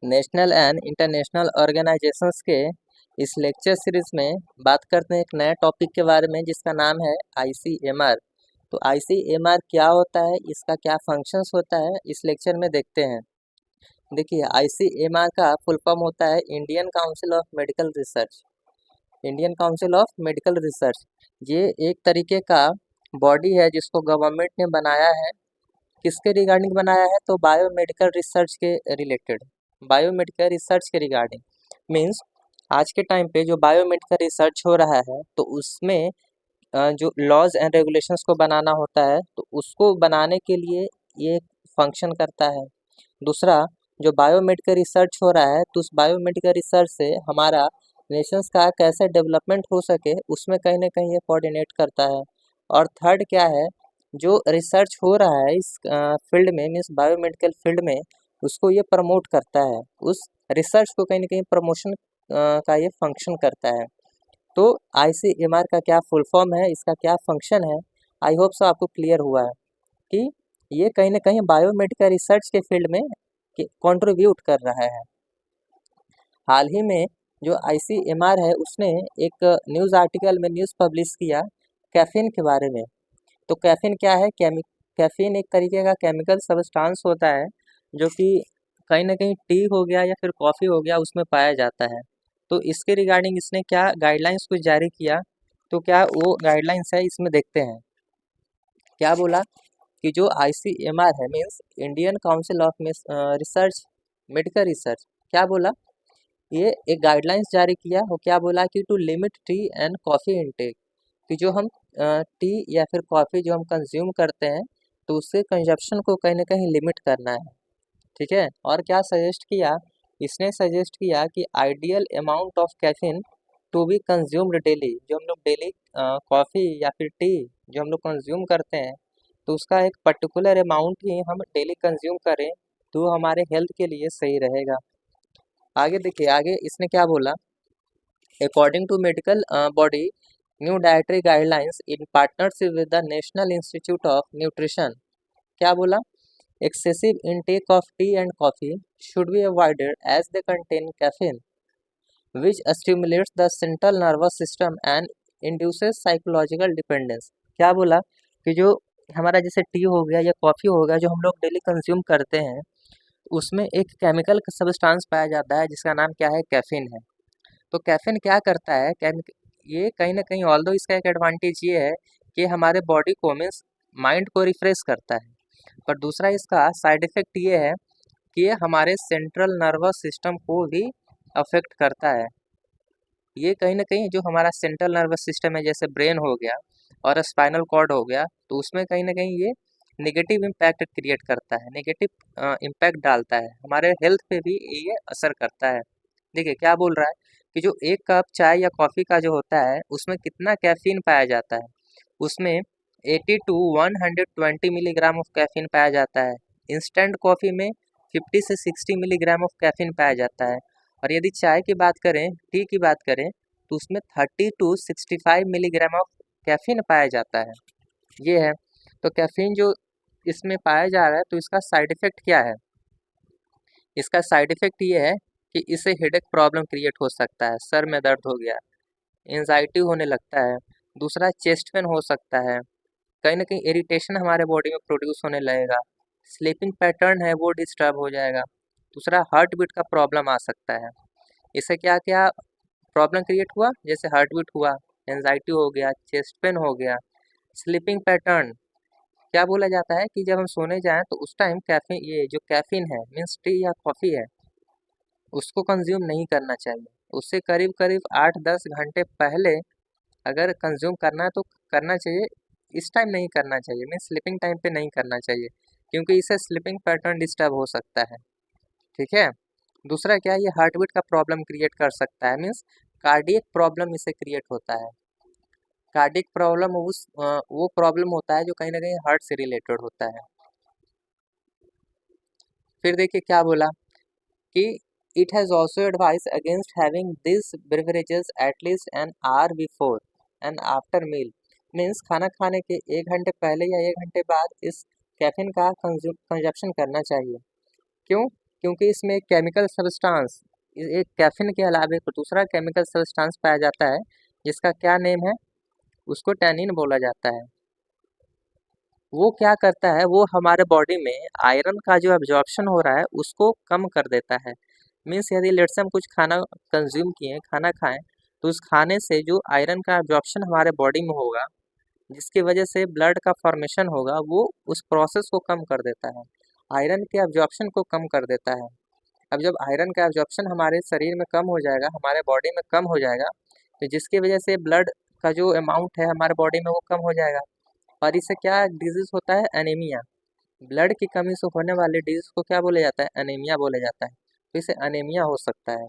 National and international organisations के इस lecture series में बात करते हैं एक नए टॉपिक के बारे में जिसका नाम है आईसीएमआर। तो आईसीएमआर क्या होता है, इसका क्या फंक्शंस होता है, इस लेक्चर में देखते हैं। देखिए, आईसीएमआर का फुल फॉर्म होता है Indian council of medical research. Indian council of medical research ये एक तरीके का बॉडी है जिसको गवर्नमेंट ने बनाया है। किसके रिगार्डिंग बनाया है? तो बायोमेडिकल रिसर्च के रिलेटेड, बायोमेडिकल रिसर्च के रिगार्डिंग। मीन्स आज के टाइम पे जो बायोमेडिकल रिसर्च हो रहा है तो उसमें जो लॉज एंड रेगुलेशंस को बनाना होता है तो उसको बनाने के लिए ये फंक्शन करता है। दूसरा, जो बायोमेडिकल रिसर्च हो रहा है तो उस बायोमेडिकल रिसर्च से हमारा नेशंस का कैसे डेवलपमेंट हो सके उसमें कहीं ना कहीं ये कोऑर्डिनेट करता है। और थर्ड क्या है, जो रिसर्च हो रहा है इस फील्ड में, मीन्स बायोमेडिकल फील्ड में, उसको ये प्रमोट करता है। उस रिसर्च को कहीं ना कहीं प्रमोशन का ये फंक्शन करता है। तो आईसीएमआर का क्या फुल फॉर्म है, इसका क्या फंक्शन है, आई होप सो आपको क्लियर हुआ है कि ये कहीं ना कहीं बायोमेडिकल रिसर्च के फील्ड में कंट्रीब्यूट कर रहा है। हाल ही में जो आईसीएमआर है उसने एक न्यूज़ आर्टिकल में न्यूज़ पब्लिश किया कैफीन के बारे में। तो कैफीन क्या है? कैफीन एक तरीके का केमिकल सब्सटेंस होता है जो कि कहीं ना कहीं टी हो गया या फिर कॉफ़ी हो गया उसमें पाया जाता है। तो इसके रिगार्डिंग इसने क्या गाइडलाइंस कुछ जारी किया, तो क्या वो गाइडलाइंस है इसमें देखते हैं। क्या बोला कि जो आईसीएमआर है, means Indian council of research medical research, क्या बोला, ये एक गाइडलाइंस जारी किया। वो क्या बोला कि to limit tea and coffee intake, कि जो हम टी या फिर कॉफ़ी जो हम कंज्यूम करते हैं तो उसके कंजप्शन को कहीं ना कहीं लिमिट करना है। ठीक है। और क्या सजेस्ट किया, इसने सजेस्ट किया कि ideal amount of caffeine to be consumed daily. जो हम लोग डेली कॉफ़ी या फिर टी जो हम लोग कंज्यूम करते हैं तो उसका एक पर्टिकुलर अमाउंट ही हम डेली कंज्यूम करें तो हमारे हेल्थ के लिए सही रहेगा। आगे देखिए, आगे इसने क्या बोला, according to medical body new dietary guidelines in partnership with the National Institute of Nutrition, क्या बोला, excessive intake of tea and coffee should be avoided as they contain caffeine, which stimulates the central nervous system and induces psychological dependence। क्या बोला कि जो हमारा जैसे T हो गया या कॉफ़ी हो गया जो हम लोग डेली कंज्यूम करते हैं उसमें एक केमिकल सब्सटेंस पाया जाता है जिसका नाम क्या है, कैफीन है। तो कैफीन क्या करता है, ये कहीं ना कहीं ऑल्दो इसका एक एडवांटेज ये है कि हमारे बॉडी को, मीन्स माइंड को रिफ्रेश करता है, पर दूसरा इसका साइड इफ़ेक्ट ये है कि ये हमारे सेंट्रल नर्वस सिस्टम को भी अफेक्ट करता है। ये कहीं ना कहीं जो हमारा सेंट्रल नर्वस सिस्टम है जैसे ब्रेन हो गया और स्पाइनल कॉर्ड हो गया तो उसमें कहीं ना कहीं ये नेगेटिव इम्पैक्ट क्रिएट करता है, नेगेटिव इम्पैक्ट डालता है, हमारे हेल्थ पे भी ये असर करता है। देखिए क्या बोल रहा है कि जो एक कप चाय या कॉफ़ी का जो होता है उसमें कितना कैफीन पाया जाता है, उसमें 80 टू 120 मिलीग्राम ऑफ कैफीन पाया जाता है। इंस्टेंट कॉफ़ी में 50 से 60 मिलीग्राम ऑफ कैफीन पाया जाता है। और यदि चाय की बात करें, टी की बात करें तो उसमें 30 टू 65 मिलीग्राम ऑफ कैफीन पाया जाता है। ये है। तो कैफीन जो इसमें पाया जा रहा है तो इसका साइड इफ़ेक्ट क्या है, इसका साइड इफ़ेक्ट ये है कि इससे हेडेक प्रॉब्लम क्रिएट हो सकता है, सर में दर्द हो गया, एंजाइटी होने लगता है। दूसरा, चेस्ट पेन हो सकता है, कहीं ना कहीं इरिटेशन हमारे बॉडी में प्रोड्यूस होने लगेगा, स्लीपिंग पैटर्न है वो डिस्टर्ब हो जाएगा। दूसरा, हार्ट बीट का प्रॉब्लम आ सकता है। इससे क्या क्या प्रॉब्लम क्रिएट हुआ, जैसे हार्ट बीट हुआ, एंजाइटी हो गया, चेस्ट पेन हो गया, स्लीपिंग पैटर्न। क्या बोला जाता है कि जब हम सोने जाएं तो उस टाइम कैफीन, ये जो कैफीन है मीन्स टी या कॉफ़ी है, उसको कंज्यूम नहीं करना चाहिए। उससे करीब करीब 8-10 घंटे पहले अगर कंज्यूम करना है तो करना चाहिए, इस टाइम नहीं करना चाहिए, मीन्स स्लीपिंग टाइम पे नहीं करना चाहिए, क्योंकि इससे स्लीपिंग पैटर्न डिस्टर्ब हो सकता है। ठीक है। दूसरा क्या, ये हार्ट बीट का प्रॉब्लम क्रिएट कर सकता है, मीन्स कार्डियक प्रॉब्लम इससे क्रिएट होता है। कार्डियक प्रॉब्लम वो प्रॉब्लम होता है जो कहीं ना कहीं हार्ट से रिलेटेड होता है। फिर देखिए क्या बोला कि it has also advice against having this beverages at least an hour before and after meal, means खाना खाने के 1 घंटे पहले या 1 घंटे बाद इस कैफीन का कंजप्शन करना चाहिए। क्यों? क्योंकि इसमें केमिकल सब्सटेंस, एक कैफीन के अलावा एक दूसरा केमिकल सब्सटेंस पाया जाता है जिसका क्या नेम है, उसको टैनिन बोला जाता है। वो क्या करता है, वो हमारे बॉडी में आयरन का जो एब्जॉर्प्शन हो रहा है उसको कम कर देता है। मीन्स यदि लेट्स हम कुछ खाना कंज्यूम किए, खाना खाएं, तो उस खाने से जो आयरन का एब्जॉर्प्शन हमारे बॉडी में होगा, जिसकी वजह से ब्लड का फॉर्मेशन होगा, वो उस प्रोसेस को कम कर देता है, आयरन के एब्जॉर्प्शन को कम कर देता है। अब जब आयरन का एब्जॉर्प्शन हमारे शरीर में कम हो जाएगा, हमारे बॉडी में कम हो जाएगा, तो जिसकी वजह से ब्लड का जो अमाउंट है हमारे बॉडी में वो कम हो जाएगा, और इससे क्या डिजीज होता है, एनीमिया। ब्लड की कमी से होने वाले डिजीज को क्या बोला जाता है, एनीमिया बोला जाता है। तो इससे एनीमिया हो सकता है।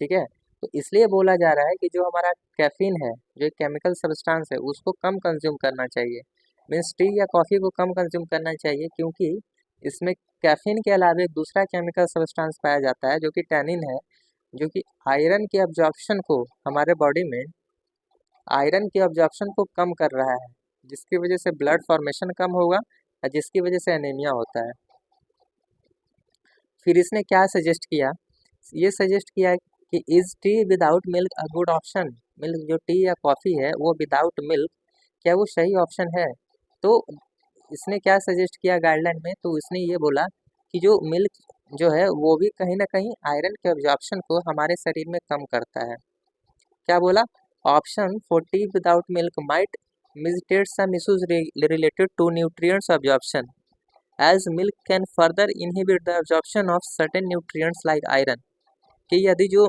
ठीक है, तो इसलिए बोला जा रहा है कि जो हमारा कैफीन है, जो एक केमिकल सब्सटेंस है, उसको कम कंज्यूम करना चाहिए। मीन्स टी या कॉफ़ी को कम कंज्यूम करना चाहिए, क्योंकि इसमें कैफीन के अलावा एक दूसरा केमिकल सब्सटेंस पाया जाता है जो कि टैनिन है, जो कि आयरन के एब्जॉर्प्शन को हमारे बॉडी में आयरन के एब्जॉर्प्शन को कम कर रहा है, जिसकी वजह से ब्लड फॉर्मेशन कम होगा और जिसकी वजह से एनीमिया होता है। फिर इसने क्या सजेस्ट किया, ये सजेस्ट किया कि is T without milk a good option. Milk जो टी या कॉफ़ी है वो विदाउट मिल्क क्या वो सही ऑप्शन है। तो इसने क्या सजेस्ट किया गाइडलाइन में, तो इसने ये बोला कि जो मिल्क जो है वो भी कहीं ना कहीं आयरन के एब्जॉर्प्शन को हमारे शरीर में कम करता है। क्या बोला, option for tea without milk might mitigate some issues related to nutrients absorption as milk can further inhibit the absorption of certain nutrients like iron. कि यदि जो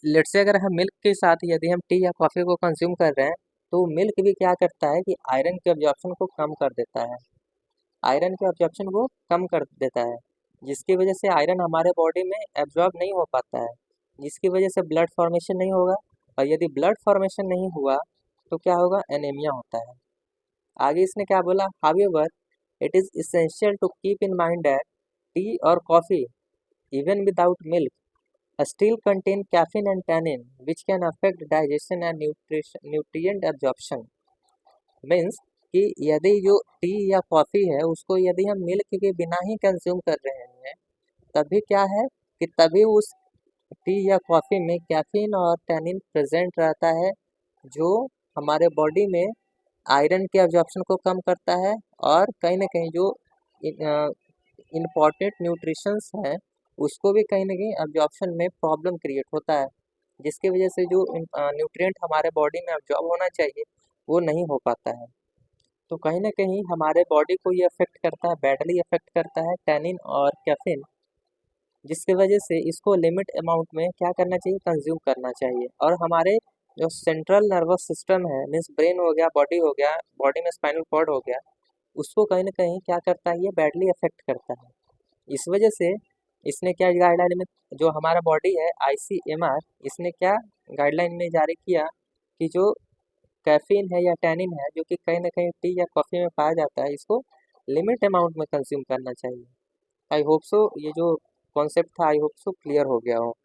लेट्स से अगर हम मिल्क के साथ यदि हम टी या कॉफ़ी को कंज्यूम कर रहे हैं, तो मिल्क भी क्या करता है कि आयरन के एब्जॉर्प्शन को कम कर देता है, आयरन के एब्जॉर्प्शन को कम कर देता है, जिसकी वजह से आयरन हमारे बॉडी में एब्जॉर्ब नहीं हो पाता है, जिसकी वजह से ब्लड फॉर्मेशन नहीं होगा, और यदि ब्लड फॉर्मेशन नहीं हुआ तो क्या होगा, एनीमिया होता है। आगे इसने क्या बोला, however it is essential to keep in mind that tea और coffee even without milk still contain caffeine and tannin which can affect digestion and nutrient absorption। Means कि यदि जो टी या कॉफ़ी है उसको यदि हम मिल्क के बिना ही कंज्यूम कर रहे हैं, तभी क्या है कि तभी उस टी या कॉफ़ी में कैफीन और टैनिन प्रेजेंट रहता है, जो हमारे बॉडी में आयरन के एब्जॉर्प्शन को कम करता है, और कहीं ना कहीं जो इम्पॉर्टेंट न्यूट्रिशंस हैं उसको भी कहीं ना कहीं एब्जॉर्प्शन में प्रॉब्लम क्रिएट होता है, जिसकी वजह से जो न्यूट्रिएंट हमारे बॉडी में एब्जॉर्ब होना चाहिए वो नहीं हो पाता है। तो कहीं ना कहीं हमारे बॉडी को ये अफेक्ट करता है, बैडली अफेक्ट करता है टैनिन और कैफीन, जिसकी वजह से इसको लिमिट अमाउंट में क्या करना चाहिए, कंज्यूम करना चाहिए। और हमारे जो सेंट्रल नर्वस सिस्टम है, मीन्स ब्रेन हो गया, बॉडी हो गया, बॉडी में स्पाइनल कॉर्ड हो गया, उसको कहीं ना कहीं क्या करता है, ये बैडली अफेक्ट करता है। इस वजह से इसने क्या गाइडलाइन में, जो हमारा बॉडी है ICMR, इसने क्या गाइडलाइन में जारी किया कि जो कैफीन है या टैनिन है जो कि कहीं ना कहीं टी या कॉफ़ी में पाया जाता है, इसको लिमिट अमाउंट में कंज्यूम करना चाहिए। आई होप सो ये जो कॉन्सेप्ट था, आई होप सो क्लियर हो गया हो।